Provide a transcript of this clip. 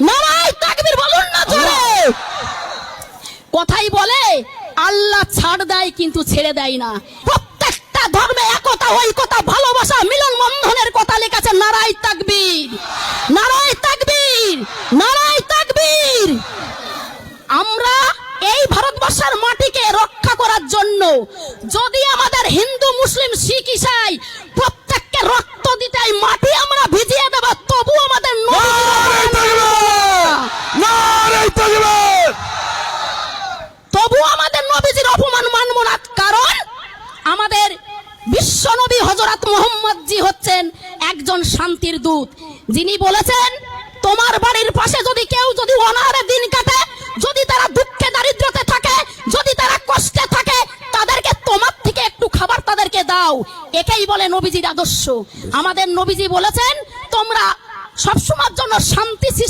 নারায়ে তাকবীর বলুন না জোরে। কথাই বলে আল্লাহ ছাড় দেয় কিন্তু ছেড়ে দেয় না। প্রত্যেকটা ধর্মে একতা, ঐকতা, ভালোবাসা, মিলন বন্ধনের কথা লেখা। নারায়ে তাকবীর, নারায়ে তাকবীর, নারায়ে তাকবীর। আমরা এই ভারতবর্ষের মাটিকে রক্ষা করার জন্য যদি আমাদের হিন্দু, মুসলিম, শিখ, ঈসাই প্রত্যেককে রক্ত দিতে মাটি আমরা ভিজিয়ে দেব, তবু আমাদের নবীজির অপমান মানব না। কারণ আমাদের বিশ্ব নবী হযরত মুহাম্মদ জি হচ্ছেন একজন শান্তির দূত, যিনি বলেছেন তোমার বাড়ির পাশে যদি কেউ যদি অনাহারে দিন কাটে, যদি তারা দুঃখে দারিদ্রতে থাকে, যদি তারা কষ্টে থাকে, তাদেরকে তোমার থেকে একটু খাবার তাদেরকে দাও। একেই বলে নবীজির আদর্শ। আমাদের নবীজি বলেছেন তোমরা সবসময়ের জন্য শান্তি